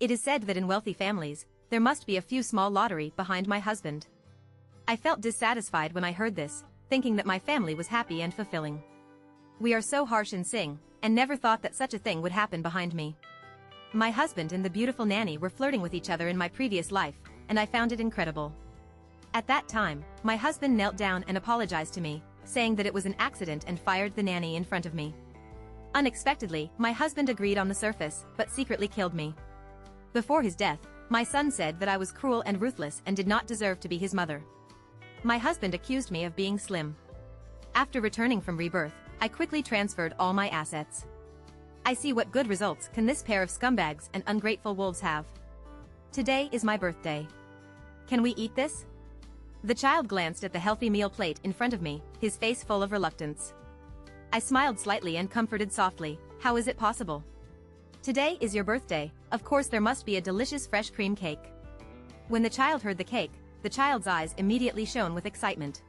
It is said that in wealthy families, there must be a few small lottery behind my husband. I felt dissatisfied when I heard this, thinking that my family was happy and fulfilling. We are so harsh and sing, and never thought that such a thing would happen behind me. My husband and the beautiful nanny were flirting with each other in my previous life, and I found it incredible. At that time, my husband knelt down and apologized to me, saying that it was an accident and fired the nanny in front of me. Unexpectedly, my husband agreed on the surface, but secretly killed me. Before his death, my son said that I was cruel and ruthless and did not deserve to be his mother. My husband accused me of being slim. After returning from rebirth, I quickly transferred all my assets. I see what good results can this pair of scumbags and ungrateful wolves have. Today is my birthday. Can we eat this? The child glanced at the healthy meal plate in front of me, his face full of reluctance. I smiled slightly and comforted softly, "How is it possible? Today is your birthday, of course there must be a delicious fresh cream cake." When the child heard the cake, the child's eyes immediately shone with excitement.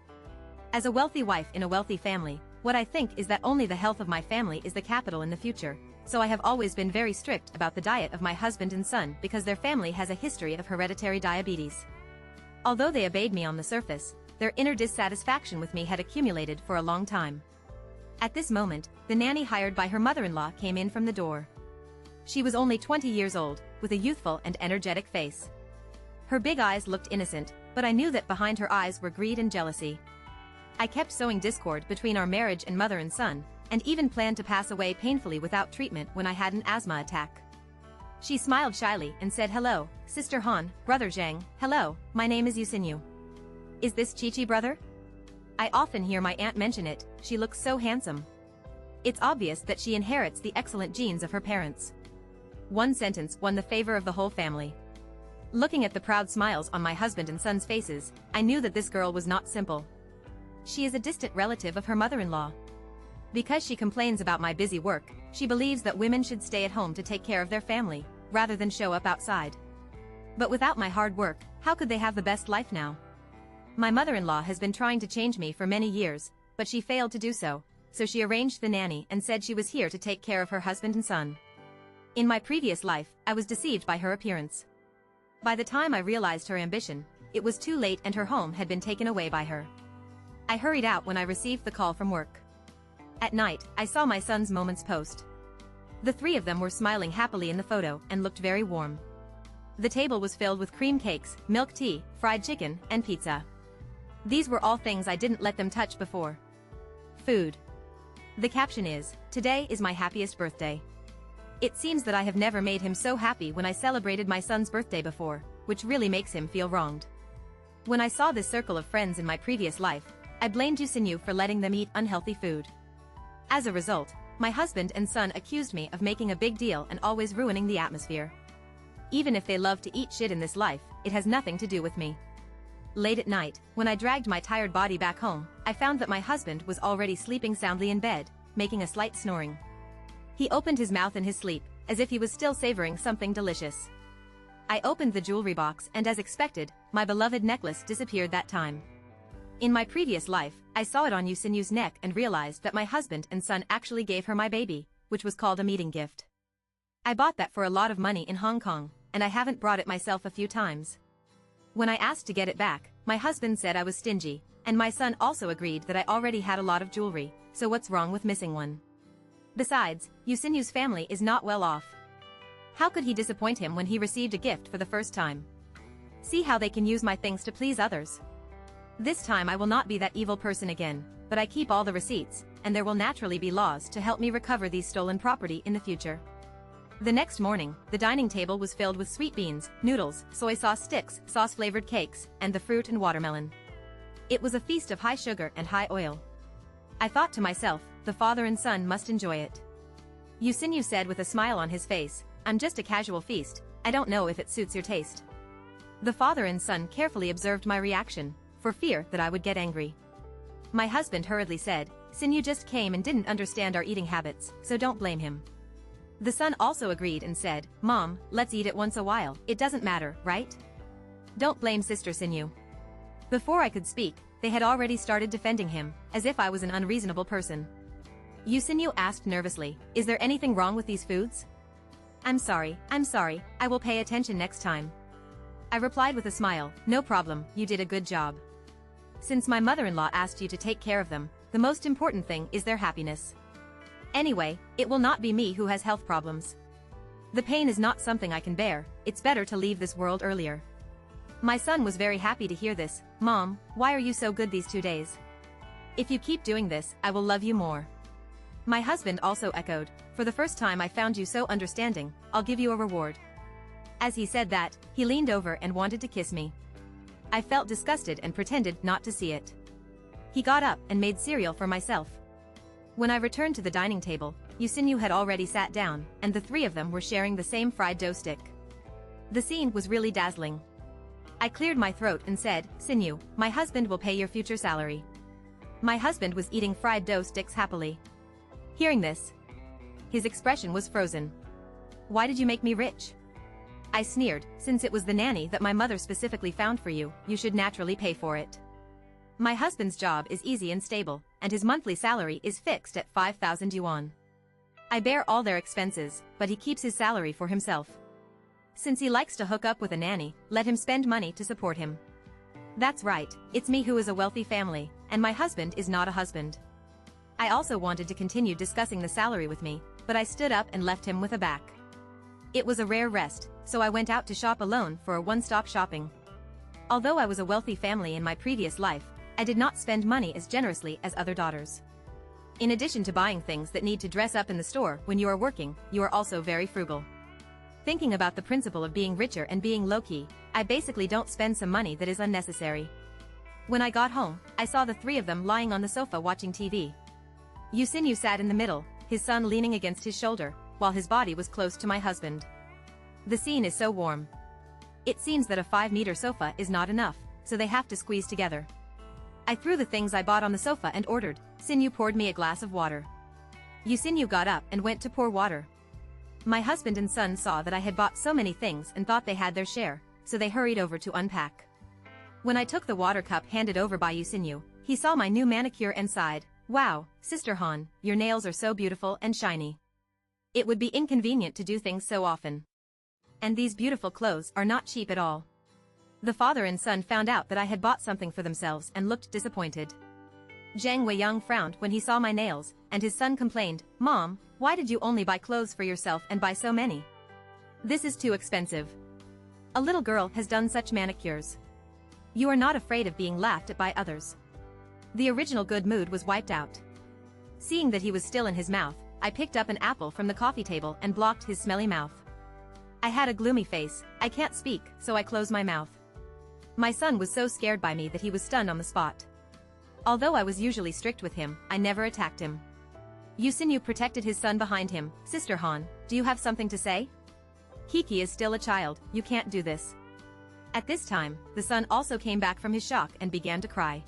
As a wealthy wife in a wealthy family, what I think is that only the health of my family is the capital in the future, so I have always been very strict about the diet of my husband and son because their family has a history of hereditary diabetes. Although they obeyed me on the surface, their inner dissatisfaction with me had accumulated for a long time. At this moment, the nanny hired by her mother-in-law came in from the door. She was only 20 years old, with a youthful and energetic face. Her big eyes looked innocent, but I knew that behind her eyes were greed and jealousy. I kept sowing discord between our marriage and mother and son, and even planned to pass away painfully without treatment when I had an asthma attack. She smiled shyly and said, "Hello, Sister Han, Brother Zhang, hello, my name is Yusinyu. Is this Chi-Chi brother? I often hear my aunt mention it, she looks so handsome." It's obvious that she inherits the excellent genes of her parents. One sentence won the favor of the whole family. Looking at the proud smiles on my husband and son's faces, I knew that this girl was not simple. She is a distant relative of her mother-in-law. Because she complains about my busy work, she believes that women should stay at home to take care of their family, rather than show up outside. But without my hard work, how could they have the best life now? My mother-in-law has been trying to change me for many years, but she failed to do so, so she arranged the nanny and said she was here to take care of her husband and son. In my previous life, I was deceived by her appearance. By the time I realized her ambition, it was too late and her home had been taken away by her. I hurried out when I received the call from work. At night, I saw my son's Moments post. The three of them were smiling happily in the photo and looked very warm. The table was filled with cream cakes, milk tea, fried chicken, and pizza. These were all things I didn't let them touch before. Food. The caption is, "Today is my happiest birthday." It seems that I have never made him so happy when I celebrated my son's birthday before, which really makes him feel wronged. When I saw this circle of friends in my previous life, I blamed Yusinyu for letting them eat unhealthy food. As a result, my husband and son accused me of making a big deal and always ruining the atmosphere. Even if they love to eat shit in this life, it has nothing to do with me. Late at night, when I dragged my tired body back home, I found that my husband was already sleeping soundly in bed, making a slight snoring. He opened his mouth in his sleep, as if he was still savoring something delicious. I opened the jewelry box and as expected, my beloved necklace disappeared that time. In my previous life, I saw it on Yusinyu's neck and realized that my husband and son actually gave her my baby, which was called a meeting gift. I bought that for a lot of money in Hong Kong, and I haven't brought it myself a few times. When I asked to get it back, my husband said I was stingy, and my son also agreed that I already had a lot of jewelry, so what's wrong with missing one? Besides, Yusinyu's family is not well off. How could he disappoint him when he received a gift for the first time? See how they can use my things to please others. This time I will not be that evil person again, but I keep all the receipts, and there will naturally be laws to help me recover these stolen property in the future. The next morning, the dining table was filled with sweet beans, noodles, soy sauce sticks, sauce-flavored cakes, and the fruit and watermelon. It was a feast of high sugar and high oil. I thought to myself, the father and son must enjoy it. Yusinyu said with a smile on his face, "I'm just a casual feast, I don't know if it suits your taste." The father and son carefully observed my reaction, for fear that I would get angry. My husband hurriedly said, "Sinyu just came and didn't understand our eating habits, so don't blame him." The son also agreed and said, "Mom, let's eat it once a while, it doesn't matter, right? Don't blame Sister Sinyu." Before I could speak, they had already started defending him, as if I was an unreasonable person. Yusinyu asked nervously, "Is there anything wrong with these foods?" I'm sorry, I will pay attention next time. I replied with a smile, no problem, you did a good job. Since my mother-in-law asked you to take care of them, the most important thing is their happiness. Anyway, it will not be me who has health problems. The pain is not something I can bear, it's better to leave this world earlier. My son was very happy to hear this. Mom, why are you so good these 2 days? If you keep doing this, I will love you more. My husband also echoed, for the first time I found you so understanding, I'll give you a reward. As he said that, he leaned over and wanted to kiss me. I felt disgusted and pretended not to see it. He got up and made cereal for myself. When I returned to the dining table, Yusinyu had already sat down, and the three of them were sharing the same fried dough stick. The scene was really dazzling. I cleared my throat and said, Sinyu, my husband will pay your future salary. My husband was eating fried dough sticks happily. Hearing this, his expression was frozen. Why did you make me rich? I sneered, since it was the nanny that my mother specifically found for you, you should naturally pay for it. My husband's job is easy and stable, and his monthly salary is fixed at 5,000 yuan. I bear all their expenses, but he keeps his salary for himself. Since he likes to hook up with a nanny, let him spend money to support him. That's right, it's me who is a wealthy family, and my husband is not a husband. I also wanted to continue discussing the salary with me, but I stood up and left him with a back. It was a rare rest, so I went out to shop alone for a one-stop shopping. Although I was a wealthy family in my previous life, I did not spend money as generously as other daughters. In addition to buying things that need to dress up in the store when you are working, you are also very frugal. Thinking about the principle of being richer and being low-key, I basically don't spend some money that is unnecessary. When I got home, I saw the three of them lying on the sofa watching TV. Yusinyu sat in the middle, his son leaning against his shoulder, while his body was close to my husband. The scene is so warm. It seems that a 5-meter sofa is not enough, so they have to squeeze together. I threw the things I bought on the sofa and ordered. Sinyu poured me a glass of water. Yusinyu got up and went to pour water. My husband and son saw that I had bought so many things and thought they had their share, so they hurried over to unpack. When I took the water cup handed over by Yusinyu, he saw my new manicure and sighed, Wow, Sister Han, your nails are so beautiful and shiny. It would be inconvenient to do things so often. And these beautiful clothes are not cheap at all. The father and son found out that I had bought something for themselves and looked disappointed. Zhang Weiyang frowned when he saw my nails, and his son complained, Mom, why did you only buy clothes for yourself and buy so many? This is too expensive. A little girl has done such manicures. You are not afraid of being laughed at by others. The original good mood was wiped out. Seeing that he was still in his mouth, I picked up an apple from the coffee table and blocked his smelly mouth. I had a gloomy face, I can't speak, so I closed my mouth. My son was so scared by me that he was stunned on the spot. Although I was usually strict with him, I never attacked him. Yusinyu protected his son behind him. Sister Han, do you have something to say? Kiki is still a child, you can't do this. At this time, the son also came back from his shock and began to cry.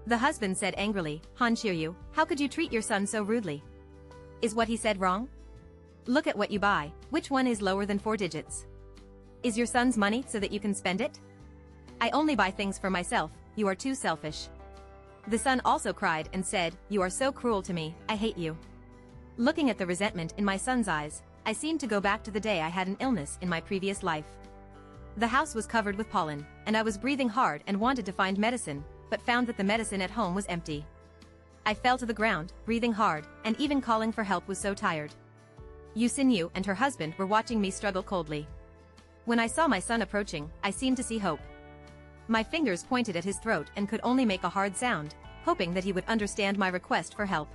The husband said angrily, Han Shiryu, how could you treat your son so rudely? Is what he said wrong? Look at what you buy, which one is lower than 4 digits? Is your son's money so that you can spend it? I only buy things for myself, you are too selfish. The son also cried and said, You are so cruel to me, I hate you. Looking at the resentment in my son's eyes, I seemed to go back to the day I had an illness in my previous life. The house was covered with pollen, and I was breathing hard and wanted to find medicine, but found that the medicine at home was empty. I fell to the ground, breathing hard, and even calling for help was so tired. Yusinyu and her husband were watching me struggle coldly. When I saw my son approaching, I seemed to see hope. My fingers pointed at his throat and could only make a hard sound, hoping that he would understand my request for help.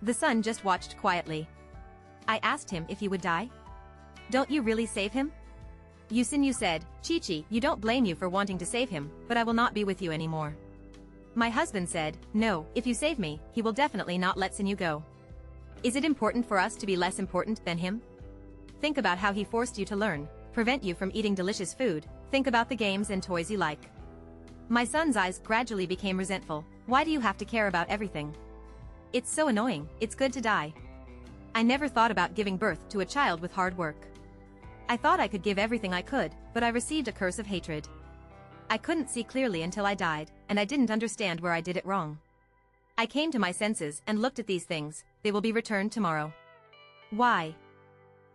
The son just watched quietly. I asked him if he would die. Don't you really save him? Yusinyu said, Chi-Chi, you don't blame you for wanting to save him, but I will not be with you anymore. My husband said, No, if you save me, he will definitely not let Sinyu go. Is it important for us to be less important than him? Think about how he forced you to learn, prevent you from eating delicious food, think about the games and toys you like. My son's eyes gradually became resentful. Why do you have to care about everything? It's so annoying, it's good to die. I never thought about giving birth to a child with hard work. I thought I could give everything I could, but I received a curse of hatred. I couldn't see clearly until I died, and I didn't understand where I did it wrong. I came to my senses and looked at these things, they will be returned tomorrow. Why?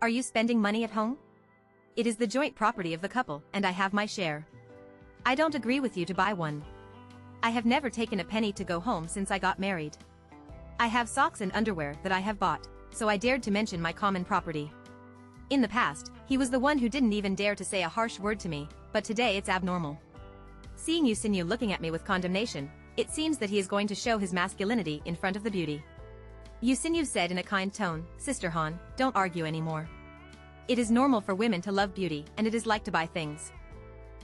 Are you spending money at home? It is the joint property of the couple, and I have my share. I don't agree with you to buy one. I have never taken a penny to go home since I got married. I have socks and underwear that I have bought, so I dared to mention my common property. In the past, he was the one who didn't even dare to say a harsh word to me, but today it's abnormal. Seeing Yusinyu looking at me with condemnation, it seems that he is going to show his masculinity in front of the beauty. Yusinyu said in a kind tone, Sister Han, don't argue anymore. It is normal for women to love beauty, and it is like to buy things.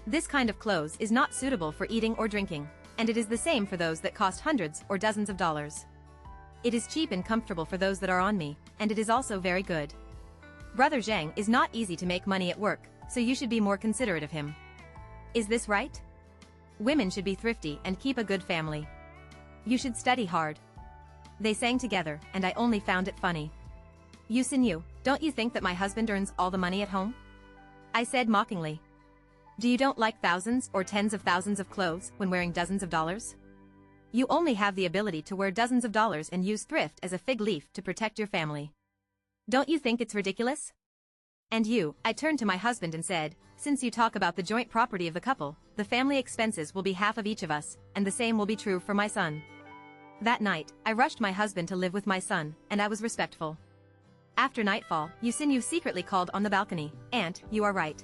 This kind of clothes is not suitable for eating or drinking, and it is the same for those that cost hundreds or dozens of dollars. It is cheap and comfortable for those that are on me, and it is also very good. Brother Zhang is not easy to make money at work, so you should be more considerate of him. Is this right? Women should be thrifty and keep a good family. You should study hard. They sang together, and I only found it funny. Yusinyu, don't you think that my husband earns all the money at home? I said mockingly. Do you don't like thousands or tens of thousands of clothes when wearing dozens of dollars? You only have the ability to wear dozens of dollars and use thrift as a fig leaf to protect your family. Don't you think it's ridiculous? And you, I turned to my husband and said, since you talk about the joint property of the couple, the family expenses will be half of each of us, and the same will be true for my son. That night, I rushed my husband to live with my son, and I was respectful. After nightfall, Yusinyu secretly called on the balcony, Aunt, you are right.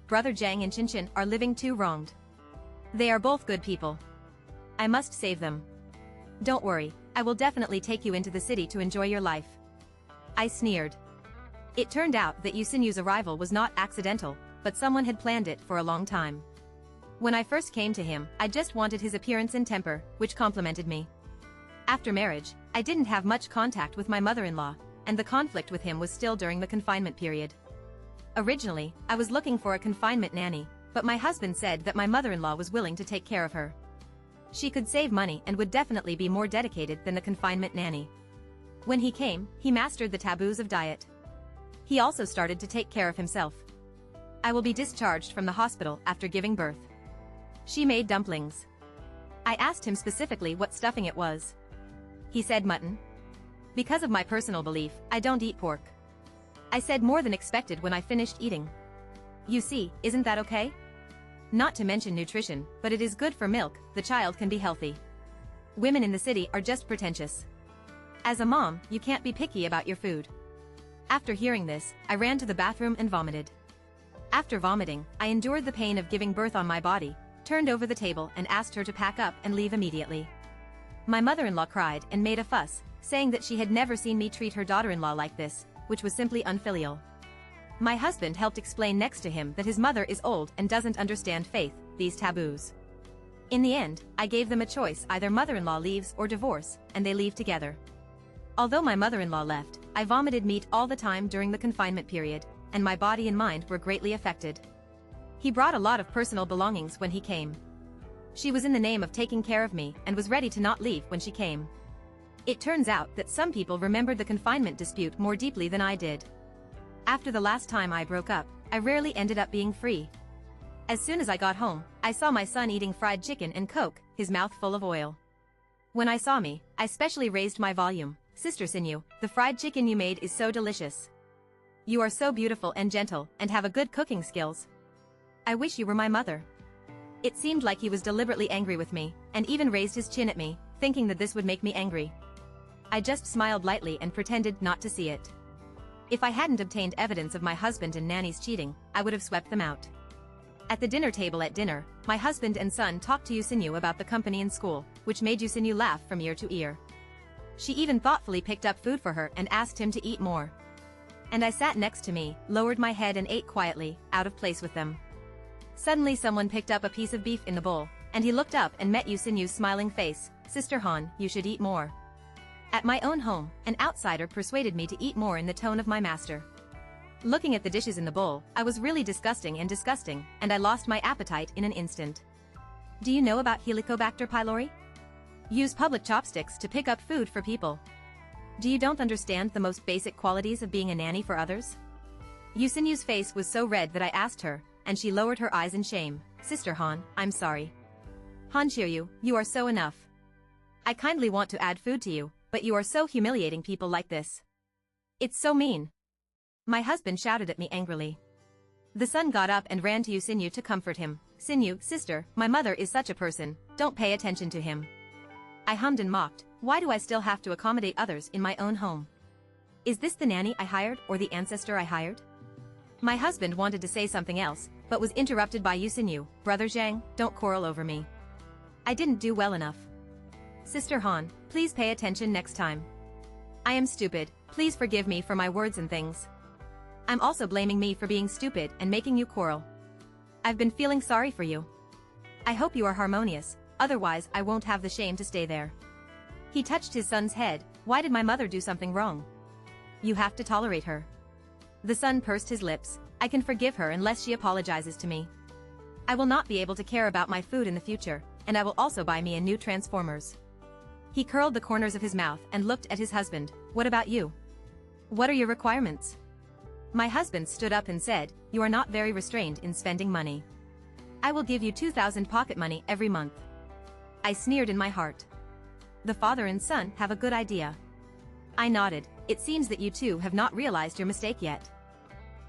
Brother Zhang and Qinchin are living too wronged. They are both good people. I must save them. Don't worry, I will definitely take you into the city to enjoy your life. I sneered. It turned out that Yusinyu's arrival was not accidental, but someone had planned it for a long time. When I first came to him, I just wanted his appearance and temper, which complimented me. After marriage, I didn't have much contact with my mother-in-law, and the conflict with him was still during the confinement period. Originally, I was looking for a confinement nanny, but my husband said that my mother-in-law was willing to take care of her. She could save money and would definitely be more dedicated than the confinement nanny. When he came, he mastered the taboos of diet. He also started to take care of himself. I will be discharged from the hospital after giving birth. She made dumplings. I asked him specifically what stuffing it was. He said mutton. Because of my personal belief, I don't eat pork. I said more than expected when I finished eating. You see, isn't that okay? Not to mention nutrition, but it is good for milk, the child can be healthy. Women in the city are just pretentious. As a mom, you can't be picky about your food. After hearing this, I ran to the bathroom and vomited. After vomiting, I endured the pain of giving birth on my body, turned over the table and asked her to pack up and leave immediately. My mother-in-law cried and made a fuss, saying that she had never seen me treat her daughter-in-law like this, which was simply unfilial. My husband helped explain next to him that his mother is old and doesn't understand faith, these taboos. In the end, I gave them a choice: either mother-in-law leaves or divorce, and they leave together. Although my mother-in-law left, I vomited meat all the time during the confinement period, and my body and mind were greatly affected. He brought a lot of personal belongings when he came. She was in the name of taking care of me and was ready to not leave when she came. It turns out that some people remembered the confinement dispute more deeply than I did. After the last time I broke up, I rarely ended up being free. As soon as I got home, I saw my son eating fried chicken and Coke, his mouth full of oil. When I saw me, I specially raised my volume. Sister Sinyu, the fried chicken you made is so delicious. You are so beautiful and gentle, and have a good cooking skills. I wish you were my mother. It seemed like he was deliberately angry with me, and even raised his chin at me, thinking that this would make me angry. I just smiled lightly and pretended not to see it. If I hadn't obtained evidence of my husband and nanny's cheating, I would have swept them out. At the dinner table at dinner, my husband and son talked to Yusinyu about the company and school, which made Yusinyu laugh from ear to ear. She even thoughtfully picked up food for her and asked him to eat more. And I sat next to me, lowered my head and ate quietly, out of place with them. Suddenly someone picked up a piece of beef in the bowl, and he looked up and met Yusinyu's smiling face. Sister Han, you should eat more. At my own home, an outsider persuaded me to eat more in the tone of my master. Looking at the dishes in the bowl, I was really disgusting, and I lost my appetite in an instant. Do you know about Helicobacter pylori? Use public chopsticks to pick up food for people. Do you don't understand the most basic qualities of being a nanny for others? Yusinyu's face was so red that I asked her, and she lowered her eyes in shame. Sister Han, I'm sorry. Han Shiryu, you are so enough. I kindly want to add food to you, but you are so humiliating people like this. It's so mean. My husband shouted at me angrily. The son got up and ran to Yusinyu to comfort him. Sinyu, sister, my mother is such a person, don't pay attention to him. I hummed and mocked, why do I still have to accommodate others in my own home? Is this the nanny I hired or the ancestor I hired? My husband wanted to say something else, but was interrupted by Yusinyu, brother Zhang, don't quarrel over me. I didn't do well enough. Sister Han, please pay attention next time. I am stupid, please forgive me for my words and things. I'm also blaming me for being stupid and making you quarrel. I've been feeling sorry for you. I hope you are harmonious, otherwise I won't have the shame to stay there. He touched his son's head, why did my mother do something wrong? You have to tolerate her. The son pursed his lips, I can forgive her unless she apologizes to me. I will not be able to care about my food in the future, and I will also buy me a new Transformers. He curled the corners of his mouth and looked at his husband, what about you? What are your requirements? My husband stood up and said, you are not very restrained in spending money. I will give you 2,000 pocket money every month. I sneered in my heart. The father and son have a good idea. I nodded, it seems that you two have not realized your mistake yet.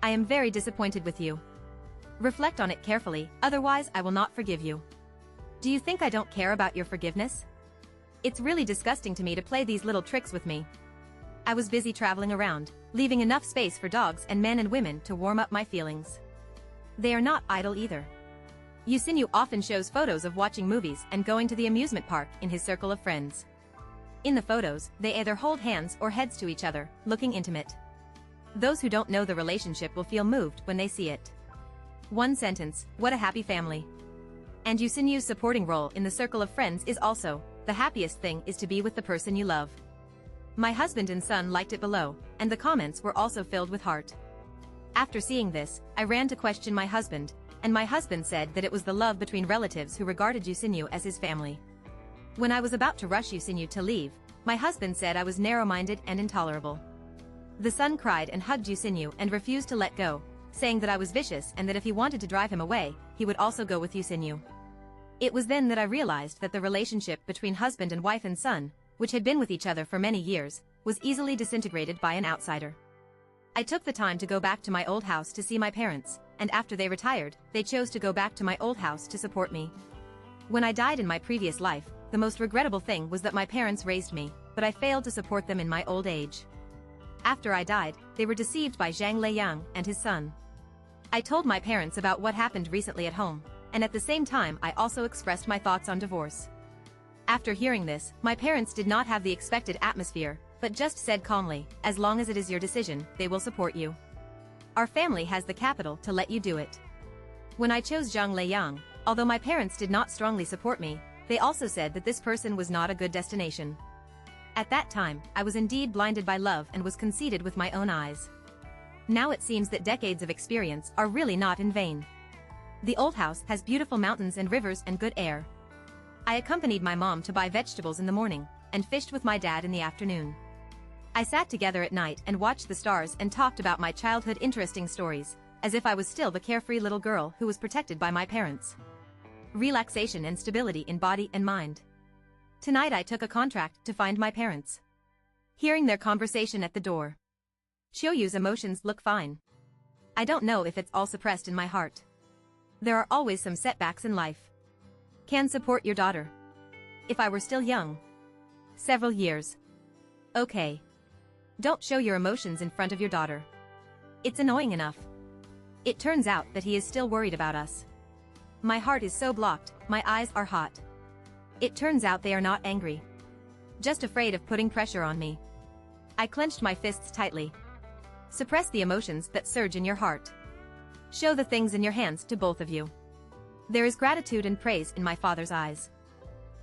I am very disappointed with you. Reflect on it carefully, otherwise I will not forgive you. Do you think I don't care about your forgiveness? It's really disgusting to me to play these little tricks with me. I was busy traveling around, leaving enough space for dogs and men and women to warm up my feelings. They are not idle either. Yusinyu often shows photos of watching movies and going to the amusement park in his circle of friends. In the photos, they either hold hands or heads to each other, looking intimate. Those who don't know the relationship will feel moved when they see it. One sentence, what a happy family. And Yusinyu's supporting role in the circle of friends is also, the happiest thing is to be with the person you love. My husband and son liked it below, and the comments were also filled with heart. After seeing this, I ran to question my husband, and my husband said that it was the love between relatives who regarded Yusinyu as his family. When I was about to rush Yusinyu to leave, my husband said I was narrow-minded and intolerable. The son cried and hugged Yusinyu and refused to let go, saying that I was vicious and that if he wanted to drive him away, he would also go with Yusinyu. It was then that I realized that the relationship between husband and wife and son, which had been with each other for many years, was easily disintegrated by an outsider. I took the time to go back to my old house to see my parents, and after they retired, they chose to go back to my old house to support me. When I died in my previous life, the most regrettable thing was that my parents raised me, but I failed to support them in my old age. After I died, they were deceived by Zhang Leiyang and his son. I told my parents about what happened recently at home, and at the same time I also expressed my thoughts on divorce. After hearing this, my parents did not have the expected atmosphere, but just said calmly, as long as it is your decision, they will support you. Our family has the capital to let you do it. When I chose Zhang Leiyang, although my parents did not strongly support me, they also said that this person was not a good destination. At that time, I was indeed blinded by love and was conceited with my own eyes. Now it seems that decades of experience are really not in vain. The old house has beautiful mountains and rivers and good air. I accompanied my mom to buy vegetables in the morning, and fished with my dad in the afternoon. I sat together at night and watched the stars and talked about my childhood interesting stories, as if I was still the carefree little girl who was protected by my parents. Relaxation and stability in body and mind. Tonight I took a contract to find my parents. Hearing their conversation at the door. Chiyoyu's emotions look fine. I don't know if it's all suppressed in my heart. There are always some setbacks in life. Can support your daughter. If I were still young. Several years. Okay. Don't show your emotions in front of your daughter. It's annoying enough. It turns out that he is still worried about us. My heart is so blocked, my eyes are hot. It turns out they are not angry. Just afraid of putting pressure on me. I clenched my fists tightly. Suppress the emotions that surge in your heart. Show the things in your hands to both of you. There is gratitude and praise in my father's eyes.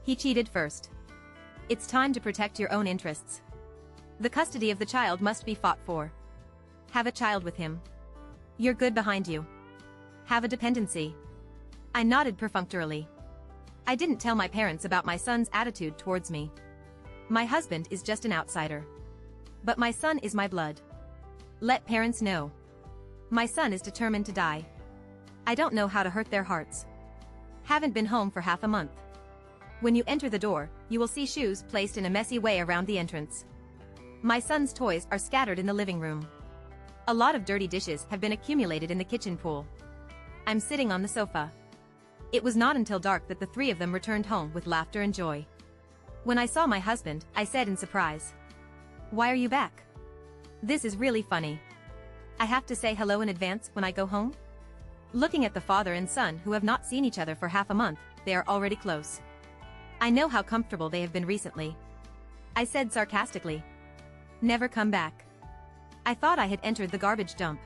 He cheated first. It's time to protect your own interests. The custody of the child must be fought for. Have a child with him. You're good behind you. Have a dependency. I nodded perfunctorily. I didn't tell my parents about my son's attitude towards me. My husband is just an outsider. But my son is my blood. Let parents know. My son is determined to die. I don't know how to hurt their hearts. Haven't been home for half a month. When you enter the door, you will see shoes placed in a messy way around the entrance. My son's toys are scattered in the living room. A lot of dirty dishes have been accumulated in the kitchen pool. I'm sitting on the sofa. It was not until dark that the three of them returned home with laughter and joy. When I saw my husband, I said in surprise, "Why are you back? This is really funny. I have to say hello in advance when I go home?" Looking at the father and son who have not seen each other for half a month, they are already close. I know how comfortable they have been recently. I said sarcastically, "Never come back." I thought I had entered the garbage dump.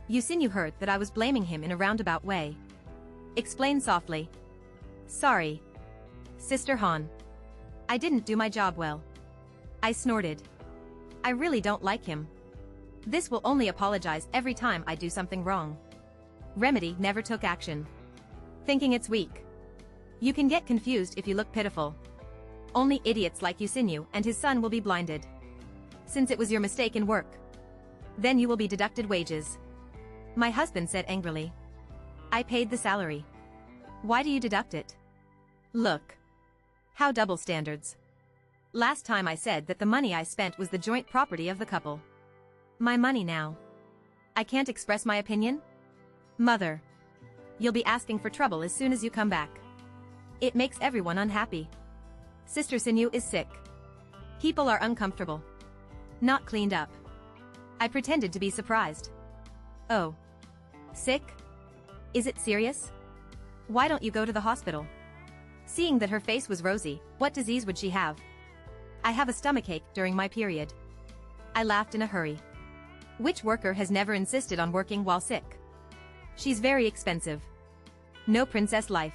Yusinyu heard that I was blaming him in a roundabout way. Explained softly, "Sorry, Sister Han. I didn't do my job well." I snorted. I really don't like him. This will only apologize every time I do something wrong. Remedy never took action. Thinking it's weak. You can get confused if you look pitiful. Only idiots like Yusinyu and his son will be blinded. Since it was your mistake in work, then you will be deducted wages. My husband said angrily. I paid the salary. Why do you deduct it? Look. How double standards. Last time I said that the money I spent was the joint property of the couple. My money now. I can't express my opinion? Mother. You'll be asking for trouble as soon as you come back. It makes everyone unhappy. Sister Sinyu is sick. People are uncomfortable. Not cleaned up. I pretended to be surprised. Oh. Sick? Is it serious? Why don't you go to the hospital? Seeing that her face was rosy, what disease would she have? I have a stomachache during my period. I laughed in a hurry. Which worker has never insisted on working while sick? She's very expensive. No princess life.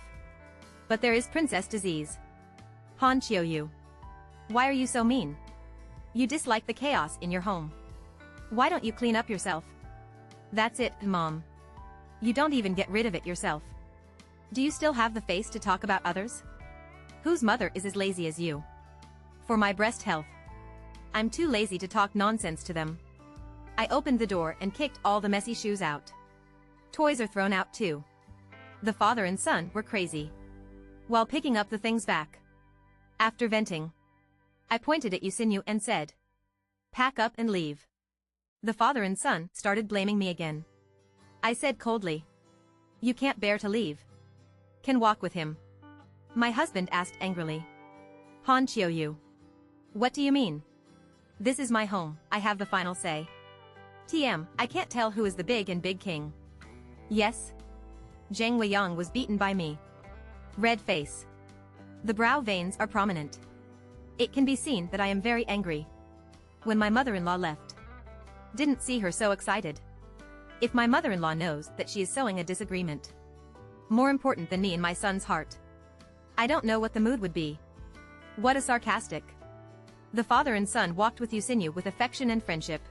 But there is princess disease. Han Chiou-yu. Why are you so mean? You dislike the chaos in your home. Why don't you clean up yourself? That's it, Mom. You don't even get rid of it yourself. Do you still have the face to talk about others? Whose mother is as lazy as you? For my breast health. I'm too lazy to talk nonsense to them. I opened the door and kicked all the messy shoes out. Toys are thrown out too. The father and son were crazy. While picking up the things back. After venting, I pointed at Yusinyu and said, "Pack up and leave." The father and son started blaming me again. I said coldly, "You can't bear to leave. Can walk with him." My husband asked angrily, "Han Chiou-yu. What do you mean? This is my home, I have the final say. I can't tell who is the big king." Yes? Zhang Weiyang was beaten by me. Red face. The brow veins are prominent. It can be seen that I am very angry. When my mother-in-law left. Didn't see her so excited. If my mother-in-law knows that she is sowing a disagreement. More important than me in my son's heart. I don't know what the mood would be. What a sarcastic. The father and son walked with Yusinyu with affection and friendship.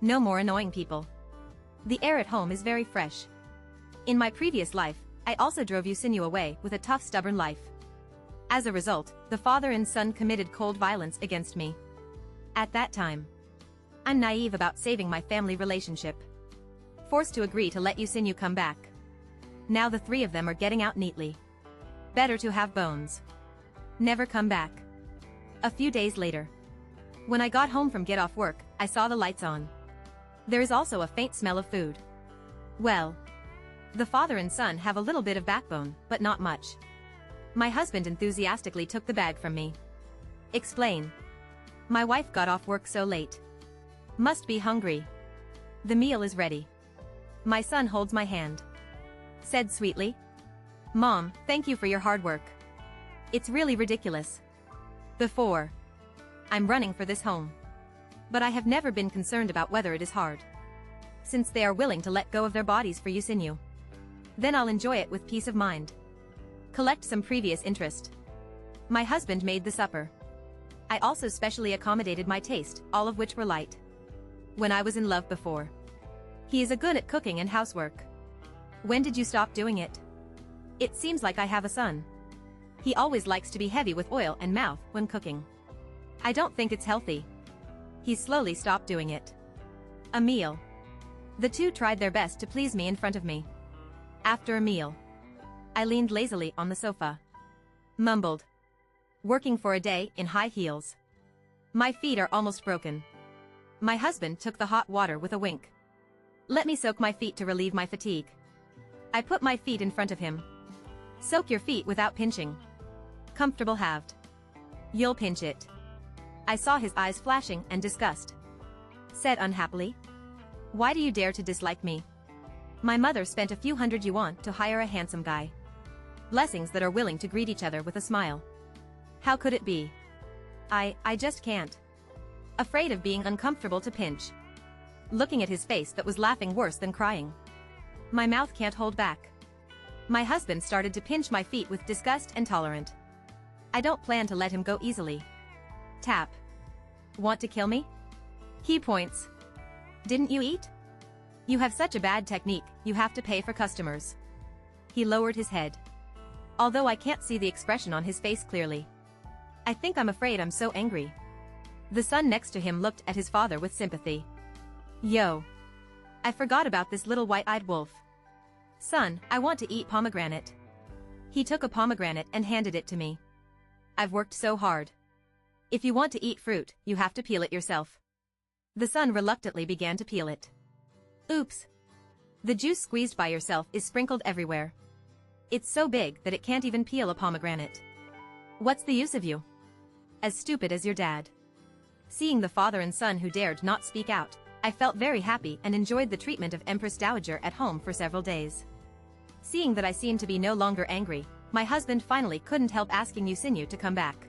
No more annoying people. The air at home is very fresh. In my previous life, I also drove Yusinyu away with a tough stubborn life. As a result, the father and son committed cold violence against me. At that time, I'm naive about saving my family relationship. Forced to agree to let Yusinyu come back. Now the three of them are getting out neatly. Better to have bones. Never come back. A few days later. When I got home from get off work, I saw the lights on. There is also a faint smell of food. Well. The father and son have a little bit of backbone, but not much. My husband enthusiastically took the bag from me. Explain. My wife got off work so late. Must be hungry. The meal is ready. My son holds my hand. Said sweetly. Mom, thank you for your hard work. It's really ridiculous. Before. I'm running for this home. But I have never been concerned about whether it is hard. Since they are willing to let go of their bodies for Yusinyu. Then I'll enjoy it with peace of mind. Collect some previous interest. My husband made the supper. I also specially accommodated my taste, all of which were light. When I was in love before. He is a good at cooking and housework. When did you stop doing it? It seems like I have a son. He always likes to be heavy with oil and mouth when cooking. I don't think it's healthy. He slowly stopped doing it. A meal. The two tried their best to please me in front of me. After a meal, I leaned lazily on the sofa. Mumbled. Working for a day in high heels. My feet are almost broken. My husband took the hot water with a wink. Let me soak my feet to relieve my fatigue. I put my feet in front of him. Soak your feet without pinching. Comfortable halved. You'll pinch it. I saw his eyes flashing and disgust. Said unhappily. Why do you dare to dislike me? My mother spent a few hundred yuan to hire a handsome guy. Blessings that are willing to greet each other with a smile. How could it be? I just can't. Afraid of being uncomfortable to pinch. Looking at his face that was laughing worse than crying. My mouth can't hold back. My husband started to pinch my feet with disgust and tolerant. I don't plan to let him go easily. Tap. Want to kill me? Key points. Didn't you eat? You have such a bad technique, you have to pay for customers. He lowered his head. Although I can't see the expression on his face clearly. I think I'm afraid I'm so angry. The son next to him looked at his father with sympathy. Yo. I forgot about this little white-eyed wolf. Son, I want to eat pomegranate. He took a pomegranate and handed it to me. I've worked so hard. If you want to eat fruit, you have to peel it yourself. The son reluctantly began to peel it. Oops. The juice squeezed by yourself is sprinkled everywhere. It's so big that it can't even peel a pomegranate. What's the use of you? As stupid as your dad. Seeing the father and son who dared not speak out, I felt very happy and enjoyed the treatment of Empress Dowager at home for several days. Seeing that I seemed to be no longer angry, my husband finally couldn't help asking Yusinu to come back.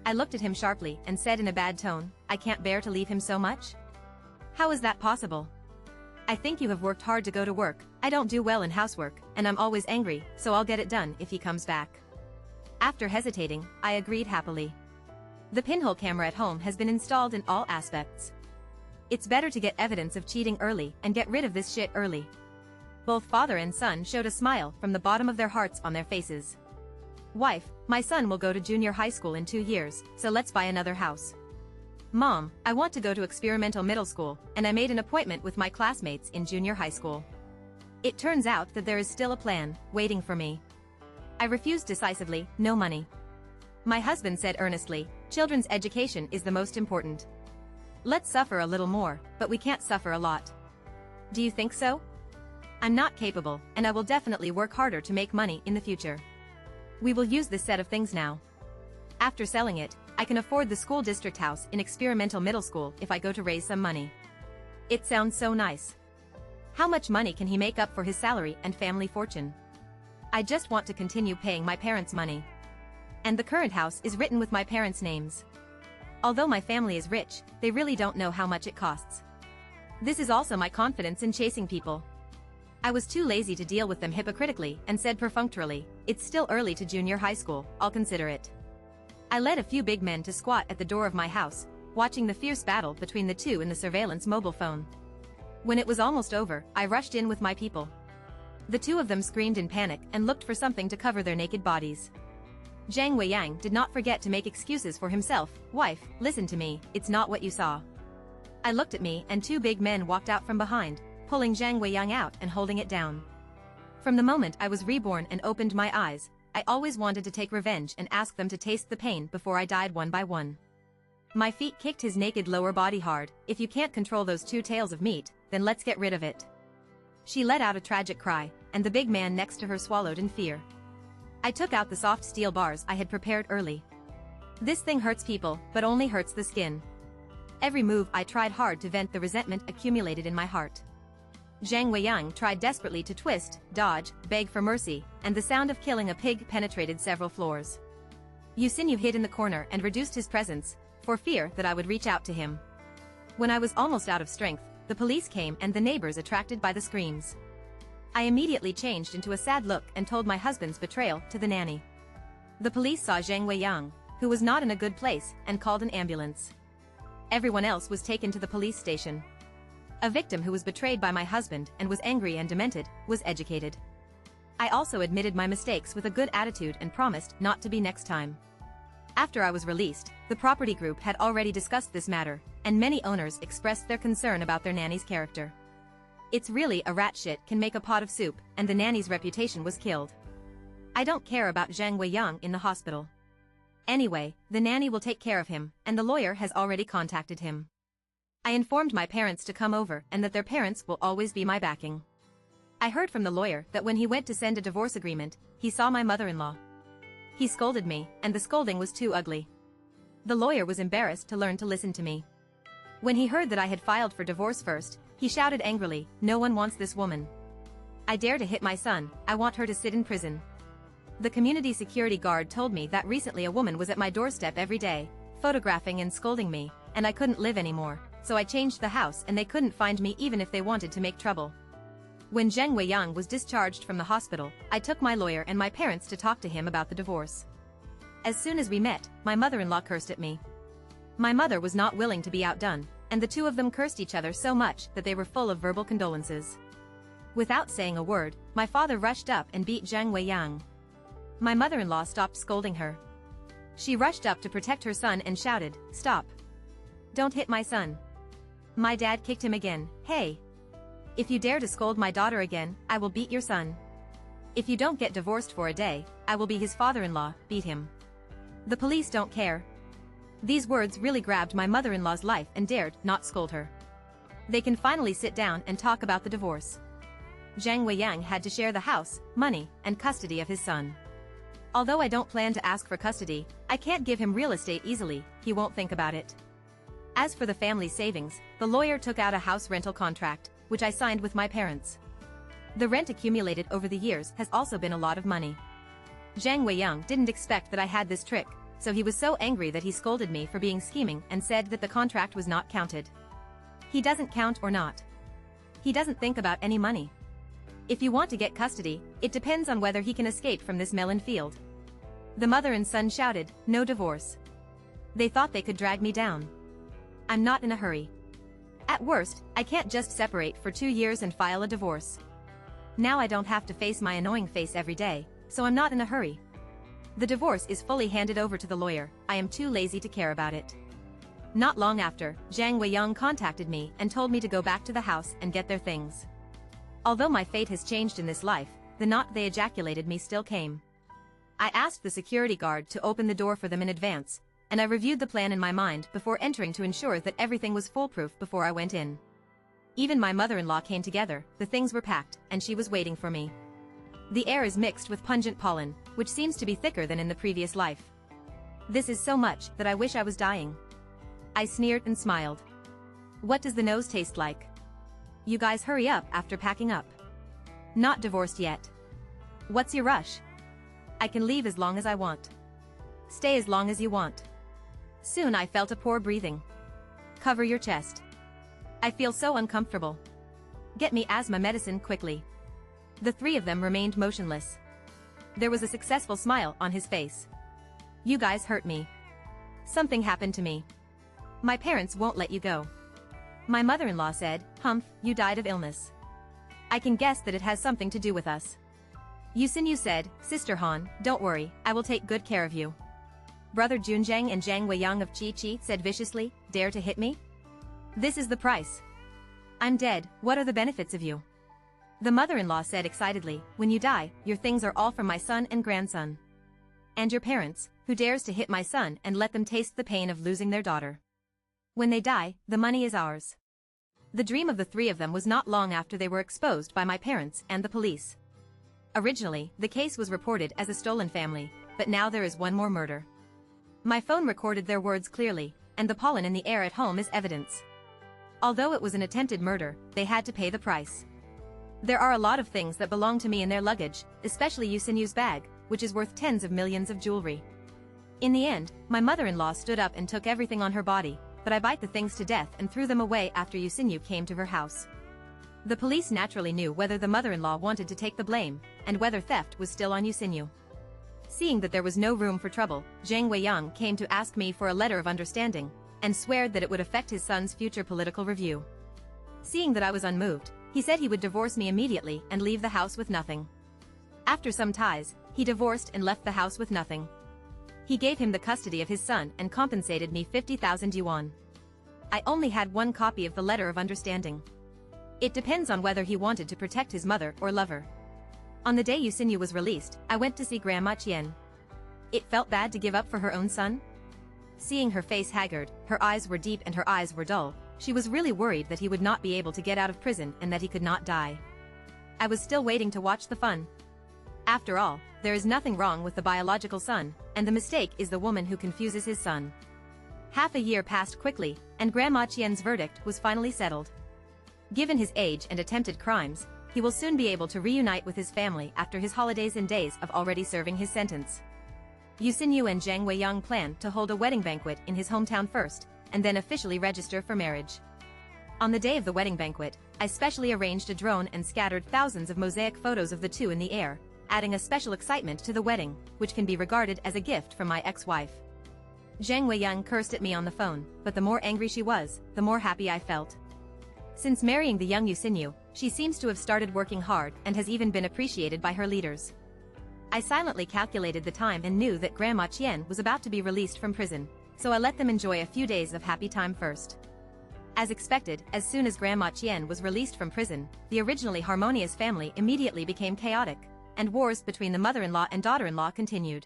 I looked at him sharply and said in a bad tone, I can't bear to leave him so much. How is that possible? I think you have worked hard to go to work. I don't do well in housework, and I'm always angry, so I'll get it done if he comes back. After hesitating, I agreed happily. The pinhole camera at home has been installed in all aspects. It's better to get evidence of cheating early and get rid of this shit early. Both father and son showed a smile from the bottom of their hearts on their faces. Wife, my son will go to junior high school in 2 years, so let's buy another house. Mom, I want to go to experimental middle school, and I made an appointment with my classmates in junior high school. It turns out that there is still a plan, waiting for me. I refused decisively, no money. My husband said earnestly, children's education is the most important. Let's suffer a little more, but we can't suffer a lot. Do you think so? I'm not capable, and I will definitely work harder to make money in the future. We will use this set of things now. After selling it, I can afford the school district house in experimental middle school if I go to raise some money. It sounds so nice. How much money can he make up for his salary and family fortune? I just want to continue paying my parents' money. And the current house is written with my parents' names. Although my family is rich, they really don't know how much it costs. This is also my confidence in chasing people. I was too lazy to deal with them hypocritically and said perfunctorily, it's still early to junior high school, I'll consider it. I led a few big men to squat at the door of my house, watching the fierce battle between the two in the surveillance mobile phone. When it was almost over, I rushed in with my people. The two of them screamed in panic and looked for something to cover their naked bodies. Zhang Weiyang did not forget to make excuses for himself. Wife, listen to me, it's not what you saw. I looked at me and two big men walked out from behind, pulling Zhang Weiyang out and holding it down. From the moment I was reborn and opened my eyes, I always wanted to take revenge and ask them to taste the pain before I died one by one. My feet kicked his naked lower body hard. If you can't control those two tails of meat, then let's get rid of it. She let out a tragic cry, and the big man next to her swallowed in fear. I took out the soft steel bars I had prepared early. This thing hurts people, but only hurts the skin. Every move I tried hard to vent the resentment accumulated in my heart. Zhang Weiyang tried desperately to twist, dodge, beg for mercy, and the sound of killing a pig penetrated several floors. Yusinu hid in the corner and reduced his presence, for fear that I would reach out to him. When I was almost out of strength, the police came and the neighbors attracted by the screams. I immediately changed into a sad look and told my husband's betrayal to the nanny. The police saw Zhang Weiyang, who was not in a good place, and called an ambulance. Everyone else was taken to the police station. A victim who was betrayed by my husband and was angry and demented, was educated. I also admitted my mistakes with a good attitude and promised not to be next time. After I was released, the property group had already discussed this matter, and many owners expressed their concern about their nanny's character. It's really a rat shit can make a pot of soup, and the nanny's reputation was killed. I don't care about Zhang Weiyang in the hospital. Anyway, the nanny will take care of him, and the lawyer has already contacted him. I informed my parents to come over and that their parents will always be my backing. I heard from the lawyer that when he went to send a divorce agreement, he saw my mother-in-law. He scolded me, and the scolding was too ugly. The lawyer was embarrassed to learn to listen to me. When he heard that I had filed for divorce first, he shouted angrily, "No one wants this woman. I dare to hit my son, I want her to sit in prison." The community security guard told me that recently a woman was at my doorstep every day, photographing and scolding me, and I couldn't live anymore, so I changed the house and they couldn't find me even if they wanted to make trouble. When Zheng Weiyang was discharged from the hospital, I took my lawyer and my parents to talk to him about the divorce. As soon as we met, my mother-in-law cursed at me. My mother was not willing to be outdone, and the two of them cursed each other so much that they were full of verbal condolences. Without saying a word, my father rushed up and beat Zheng Weiyang. My mother-in-law stopped scolding her. She rushed up to protect her son and shouted, "Stop. Don't hit my son." My dad kicked him again. "Hey. If you dare to scold my daughter again, I will beat your son. If you don't get divorced for a day, I will be his father-in-law, beat him. The police don't care." These words really grabbed my mother-in-law's life and dared not scold her. They can finally sit down and talk about the divorce. Zhang Weiyang had to share the house, money, and custody of his son. Although I don't plan to ask for custody, I can't give him real estate easily, he won't think about it. As for the family savings, the lawyer took out a house rental contract, which I signed with my parents. The rent accumulated over the years has also been a lot of money. Zhang Weiyang didn't expect that I had this trick, so he was so angry that he scolded me for being scheming and said that the contract was not counted. He doesn't count or not. He doesn't think about any money. If you want to get custody, it depends on whether he can escape from this melon field. The mother and son shouted, "No divorce." They thought they could drag me down. I'm not in a hurry. At worst, I can't just separate for 2 years and file a divorce. Now I don't have to face my annoying face every day, so I'm not in a hurry. The divorce is fully handed over to the lawyer, I am too lazy to care about it. Not long after, Zhang Weiyang contacted me and told me to go back to the house and get their things. Although my fate has changed in this life, the knot they ejaculated me still came. I asked the security guard to open the door for them in advance, and I reviewed the plan in my mind before entering to ensure that everything was foolproof before I went in. Even my mother-in-law came together, the things were packed, and she was waiting for me. The air is mixed with pungent pollen, which seems to be thicker than in the previous life. This is so much that I wish I was dying. I sneered and smiled. What does the nose taste like? You guys hurry up after packing up. Not divorced yet. What's your rush? I can leave as long as I want. Stay as long as you want. Soon I felt a poor breathing. Cover your chest. I feel so uncomfortable. Get me asthma medicine quickly. The three of them remained motionless. There was a successful smile on his face. You guys hurt me. Something happened to me. My parents won't let you go. My mother-in-law said, "Humph, you died of illness. I can guess that it has something to do with us." Yusinyu said, "Sister Han, don't worry, I will take good care of you." Brother Junzhang and Zhang Weiyang of Chi said viciously, "Dare to hit me? This is the price. I'm dead, what are the benefits of you?" The mother-in-law said excitedly, "When you die, your things are all from my son and grandson. And your parents, who dares to hit my son and let them taste the pain of losing their daughter? When they die, the money is ours." The dream of the three of them was not long after they were exposed by my parents and the police. Originally, the case was reported as a stolen family, but now there is one more murder. My phone recorded their words clearly, and the pollen in the air at home is evidence. Although it was an attempted murder, they had to pay the price. There are a lot of things that belong to me in their luggage, especially Yusinyu's bag, which is worth tens of millions of jewelry. In the end, my mother-in-law stood up and took everything on her body, but I bite the things to death and threw them away after Yusinyu came to her house. The police naturally knew whether the mother-in-law wanted to take the blame, and whether theft was still on Yusinyu. Seeing that there was no room for trouble, Zhang Weiyang came to ask me for a letter of understanding, and swear that it would affect his son's future political review. Seeing that I was unmoved, he said he would divorce me immediately and leave the house with nothing. After some ties, he divorced and left the house with nothing. He gave him the custody of his son and compensated me 50,000 yuan. I only had one copy of the letter of understanding. It depends on whether he wanted to protect his mother or lover. On the day Yusinyu was released, I went to see Grandma Qian. It felt bad to give up for her own son. Seeing her face haggard, her eyes were deep and her eyes were dull, She was really worried that he would not be able to get out of prison and that he could not die. I was still waiting to watch the fun. After all, there is nothing wrong with the biological son, and the mistake is the woman who confuses his son. Half a year passed quickly, and Grandma Qian's verdict was finally settled. Given his age and attempted crimes, he will soon be able to reunite with his family after his holidays and days of already serving his sentence. Yusinyu and Zhang Weiyang plan to hold a wedding banquet in his hometown first, and then officially register for marriage. On the day of the wedding banquet, I specially arranged a drone and scattered thousands of mosaic photos of the two in the air, adding a special excitement to the wedding, which can be regarded as a gift from my ex-wife. Zhang Weiyang cursed at me on the phone, but the more angry she was, the more happy I felt. Since marrying the young Yusinyu, she seems to have started working hard and has even been appreciated by her leaders. I silently calculated the time and knew that Grandma Qian was about to be released from prison, so I let them enjoy a few days of happy time first. As expected, as soon as Grandma Qian was released from prison, the originally harmonious family immediately became chaotic, and wars between the mother-in-law and daughter-in-law continued.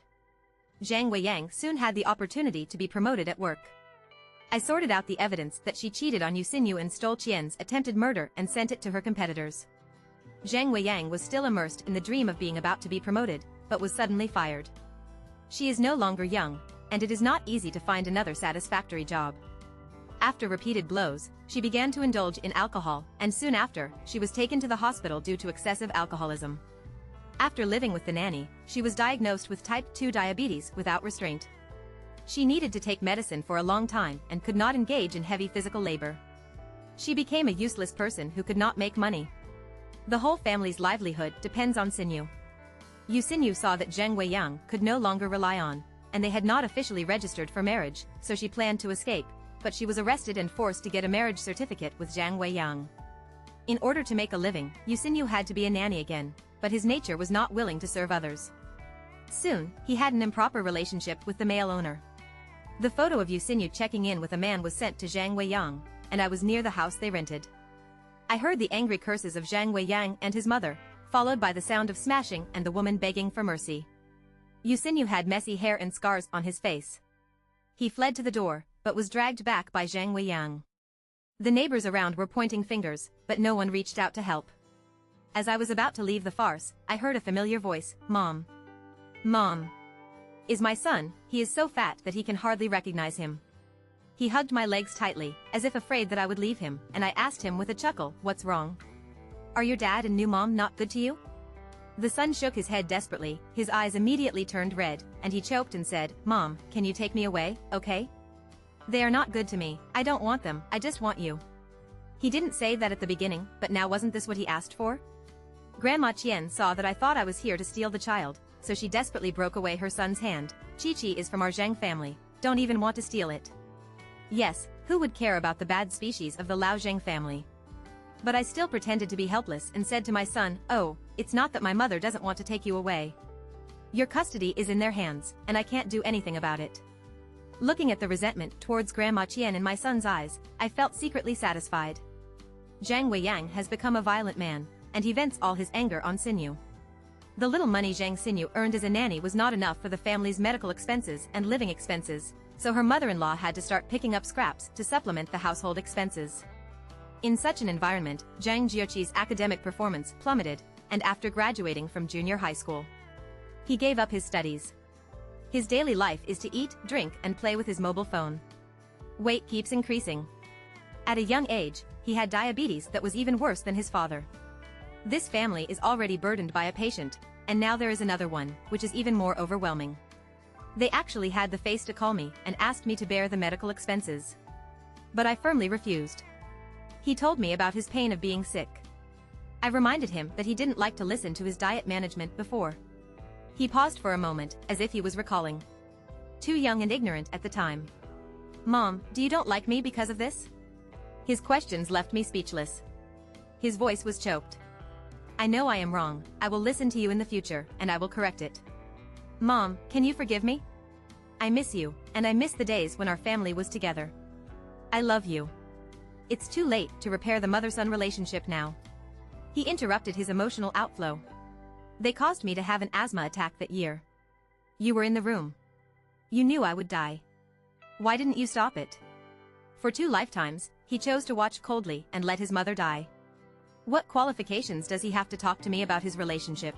Zhang Weiyang soon had the opportunity to be promoted at work. I sorted out the evidence that she cheated on Yusinyu and stole Qian's attempted murder and sent it to her competitors. Zhang Weiyang was still immersed in the dream of being about to be promoted, but was suddenly fired. She is no longer young, and it is not easy to find another satisfactory job. After repeated blows, she began to indulge in alcohol, and soon after, she was taken to the hospital due to excessive alcoholism. After living with the nanny, she was diagnosed with type 2 diabetes without restraint. She needed to take medicine for a long time and could not engage in heavy physical labor. She became a useless person who could not make money. The whole family's livelihood depends on Sinyu. Yusinyu saw that Zhang Weiyang could no longer rely on, and they had not officially registered for marriage, so she planned to escape, but she was arrested and forced to get a marriage certificate with Zhang Weiyang. In order to make a living, Yusinyu had to be a nanny again, but his nature was not willing to serve others. Soon, he had an improper relationship with the male owner. The photo of Yusinyu checking in with a man was sent to Zhang Weiyang, and I was near the house they rented. I heard the angry curses of Zhang Weiyang and his mother, followed by the sound of smashing and the woman begging for mercy. Yusinyu had messy hair and scars on his face. He fled to the door, but was dragged back by Zhang Weiyang. The neighbors around were pointing fingers, but no one reached out to help. As I was about to leave the farce, I heard a familiar voice, "Mom. Mom. Is my son, he is so fat that he can hardly recognize him." He hugged my legs tightly, as if afraid that I would leave him, and I asked him with a chuckle, "What's wrong? Are your dad and new mom not good to you?" The son shook his head desperately, his eyes immediately turned red, and he choked and said, "Mom, can you take me away, okay? They are not good to me, I don't want them, I just want you." He didn't say that at the beginning, but now wasn't this what he asked for? Grandma Qian saw that I thought I was here to steal the child, so she desperately broke away her son's hand. "Chi-Chi is from our Zhang family, don't even want to steal it." Yes, who would care about the bad species of the Lao Zhang family? But I still pretended to be helpless and said to my son, "Oh, it's not that my mother doesn't want to take you away. Your custody is in their hands, and I can't do anything about it." Looking at the resentment towards Grandma Qian in my son's eyes, I felt secretly satisfied. Zhang Weiyang has become a violent man, and he vents all his anger on Sinyu. The little money Zhang Sinyu earned as a nanny was not enough for the family's medical expenses and living expenses, so her mother-in-law had to start picking up scraps to supplement the household expenses. In such an environment, Zhang Jiuqi's academic performance plummeted, and after graduating from junior high school, he gave up his studies. His daily life is to eat, drink, and play with his mobile phone. Weight keeps increasing. At a young age, he had diabetes that was even worse than his father. This family is already burdened by a patient, and now there is another one, which is even more overwhelming. They actually had the face to call me and asked me to bear the medical expenses. But I firmly refused. He told me about his pain of being sick. I reminded him that he didn't like to listen to his diet management before. He paused for a moment, as if he was recalling. Too young and ignorant at the time. "Mom, do you don't like me because of this?" His questions left me speechless. His voice was choked. "I know I am wrong, I will listen to you in the future, and I will correct it. Mom, can you forgive me? I miss you, and I miss the days when our family was together. I love you. It's too late to repair the mother-son relationship now." He interrupted his emotional outflow. "They caused me to have an asthma attack that year. You were in the room. You knew I would die. Why didn't you stop it? For 2 lifetimes, He chose to watch coldly and let his mother die. What qualifications does he have to talk to me about his relationship?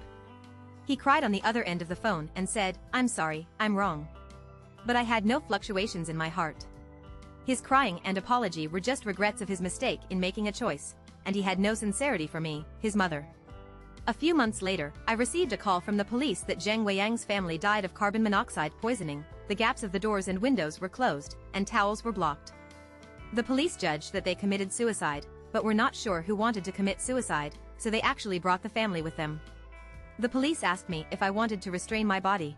He cried on the other end of the phone and said, "I'm sorry, I'm wrong." But I had no fluctuations in my heart. His crying and apology were just regrets of his mistake in making a choice, and he had no sincerity for me, his mother. A few months later, I received a call from the police that Zheng Weiyang's family died of carbon monoxide poisoning. The gaps of the doors and windows were closed, and towels were blocked. The police judged that they committed suicide, but were not sure who wanted to commit suicide, so they actually brought the family with them. The police asked me if I wanted to restrain my body.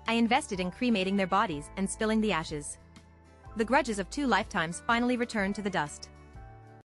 I invested in cremating their bodies and spilling the ashes. The grudges of 2 lifetimes finally returned to the dust.